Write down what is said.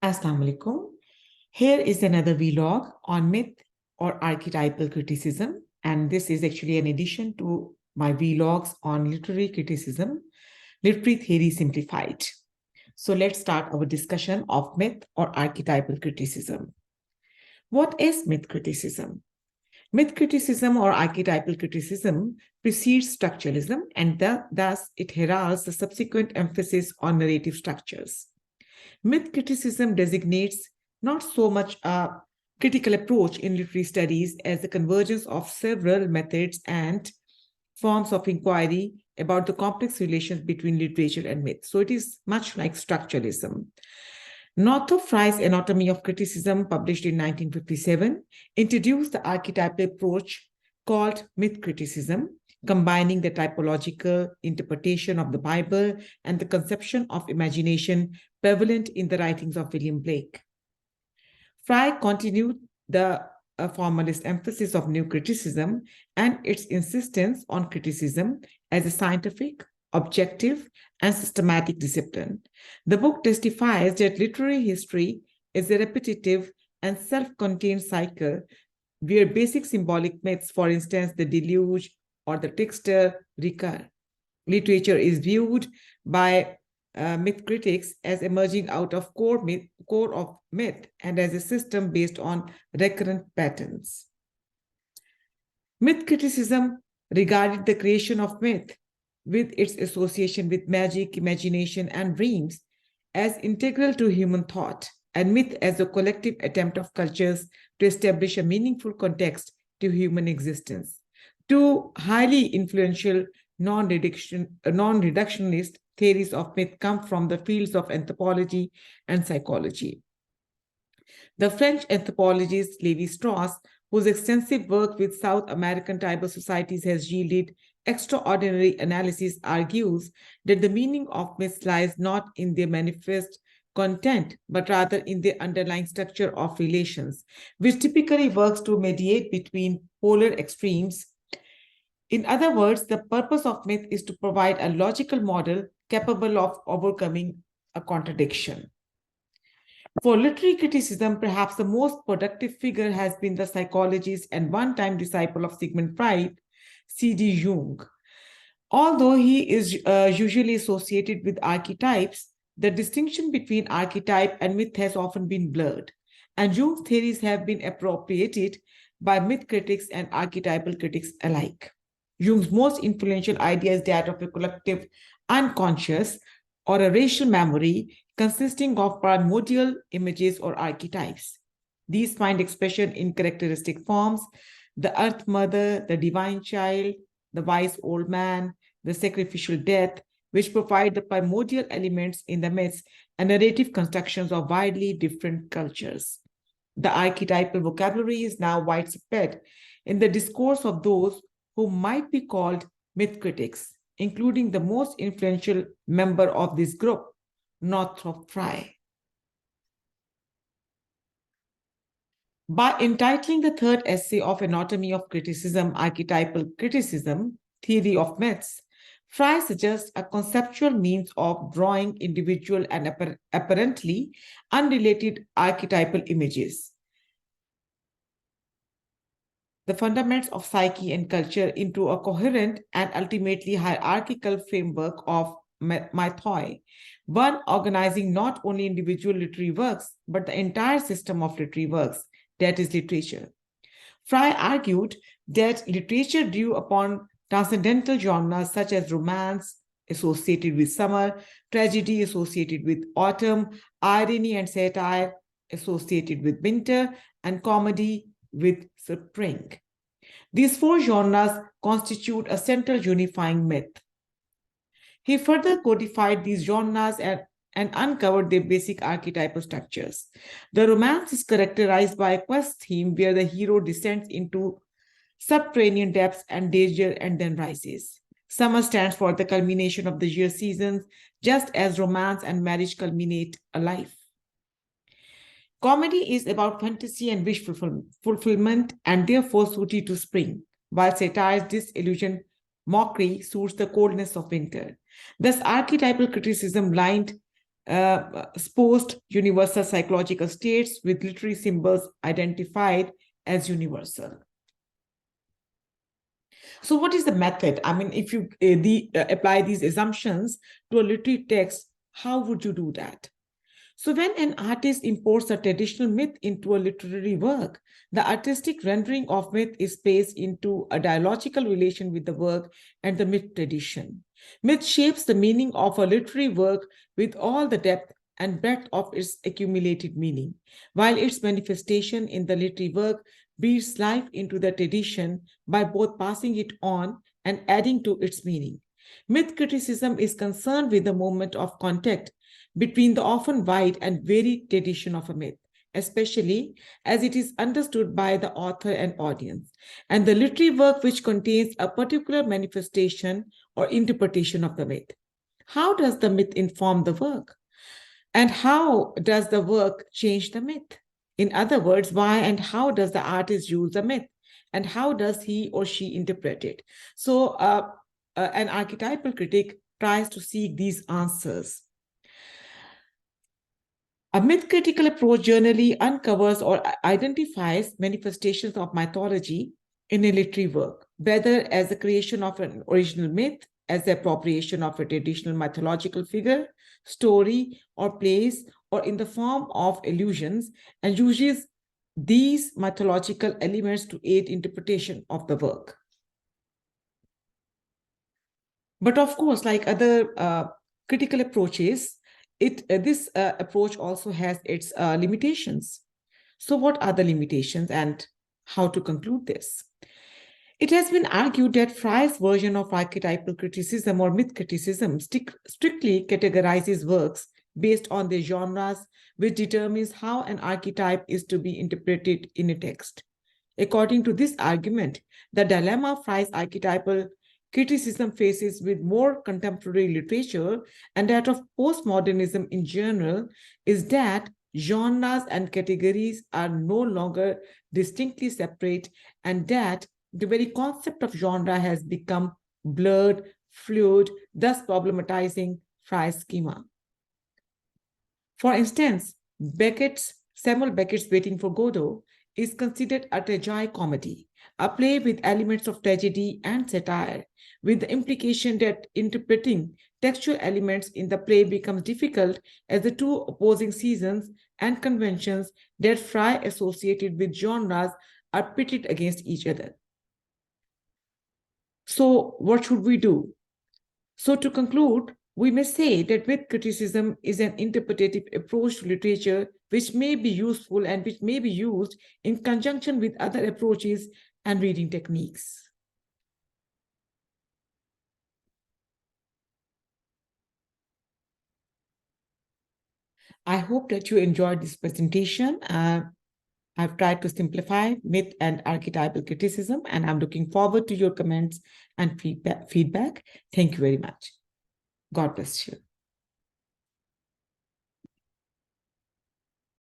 Assalamu alaikum. Here is another vlog on myth or archetypal criticism. And this is actually an addition to my vlogs on literary criticism, literary theory simplified. So let's start our discussion of myth or archetypal criticism. What is myth criticism? Myth criticism or archetypal criticism precedes structuralism, and thus it heralds the subsequent emphasis on narrative structures. Myth criticism designates not so much a critical approach in literary studies as the convergence of several methods and forms of inquiry about the complex relations between literature and myth. So it is much like structuralism. Northrop Frye's Anatomy of Criticism, published in 1957, introduced the archetypal approach called myth criticism, combining the typological interpretation of the Bible and the conception of imagination prevalent in the writings of William Blake. Frye continued the formalist emphasis of new criticism and its insistence on criticism as a scientific, objective, and systematic discipline. The book testifies that literary history is a repetitive and self-contained cycle where basic symbolic myths, for instance, the deluge or the trickster, recur. Literature is viewed by myth critics as emerging out of core of myth and as a system based on recurrent patterns. Myth criticism regarded the creation of myth with its association with magic, imagination, and dreams as integral to human thought, and myth as a collective attempt of cultures to establish a meaningful context to human existence. Two highly influential non-reductionist theories of myth come from the fields of anthropology and psychology. The French anthropologist Lévi-Strauss, whose extensive work with South American tribal societies has yielded extraordinary analysis, argues that the meaning of myths lies not in their manifest content, but rather in the underlying structure of relations, which typically works to mediate between polar extremes. In other words, the purpose of myth is to provide a logical model capable of overcoming a contradiction. For literary criticism, perhaps the most productive figure has been the psychologist and one-time disciple of Sigmund Freud, C.D. Jung. Although he is usually associated with archetypes, the distinction between archetype and myth has often been blurred, and Jung's theories have been appropriated by myth critics and archetypal critics alike. Jung's most influential idea is that of a collective unconscious or a racial memory consisting of primordial images or archetypes. These find expression in characteristic forms: the Earth Mother, the Divine Child, the Wise Old Man, the Sacrificial Death, which provide the primordial elements in the myths and narrative constructions of widely different cultures. The archetypal vocabulary is now widespread in the discourse of those who might be called myth critics, including the most influential member of this group, Northrop Frye. By entitling the third essay of Anatomy of Criticism, Archetypal Criticism, Theory of Myths, Frye suggests a conceptual means of drawing individual and apparently unrelated archetypal images, the fundamentals of psyche and culture, into a coherent and ultimately hierarchical framework of mythoi, one organizing not only individual literary works, but the entire system of literary works, that is literature. Frye argued that literature drew upon transcendental genres such as romance, associated with summer, tragedy associated with autumn, irony and satire associated with winter, and comedy with spring. These four genres constitute a central unifying myth. He further codified these genres and uncovered their basic archetypal structures. The romance is characterized by a quest theme where the hero descends into subterranean depths and danger and then rises. Summer stands for the culmination of the year seasons, just as romance and marriage culminate a life. Comedy is about fantasy and wish fulfillment and therefore suited to spring, while satire's disillusion mockery suits the coldness of winter. Thus, archetypal criticism post-universal psychological states with literary symbols identified as universal. So what is the method? I mean, if you apply these assumptions to a literary text, how would you do that? So when an artist imports a traditional myth into a literary work, the artistic rendering of myth is placed into a dialogical relation with the work and the myth tradition. Myth shapes the meaning of a literary work with all the depth and breadth of its accumulated meaning, while its manifestation in the literary work breathes life into the tradition by both passing it on and adding to its meaning. Myth criticism is concerned with the moment of contact between the often wide and varied tradition of a myth, especially as it is understood by the author and audience, and the literary work which contains a particular manifestation or interpretation of the myth. How does the myth inform the work? And how does the work change the myth? In other words, why and how does the artist use the myth? And how does he or she interpret it? So an archetypal critic tries to seek these answers. A myth critical approach generally uncovers or identifies manifestations of mythology in a literary work, whether as the creation of an original myth, as the appropriation of a traditional mythological figure, story, or place, or in the form of illusions, and uses these mythological elements to aid interpretation of the work. But of course, like other critical approaches, this approach also has its limitations. So what are the limitations and how to conclude this? It has been argued that Frye's version of archetypal criticism or myth criticism strictly categorizes works based on their genres, which determines how an archetype is to be interpreted in a text. According to this argument, the dilemma Frye's archetypal criticism faces with more contemporary literature and that of postmodernism in general is that genres and categories are no longer distinctly separate, and that the very concept of genre has become blurred, fluid, thus problematizing Frye's schema. For instance, Samuel Beckett's Waiting for Godot is considered a tragicomedy, a play with elements of tragedy and satire, with the implication that interpreting textual elements in the play becomes difficult as the two opposing seasons and conventions that Frye associated with genres are pitted against each other. So what should we do? So to conclude, we may say that myth criticism is an interpretative approach to literature which may be useful and which may be used in conjunction with other approaches and reading techniques. I hope that you enjoyed this presentation. I've tried to simplify myth and archetypal criticism, and I'm looking forward to your comments and feedback. Thank you very much. God bless you.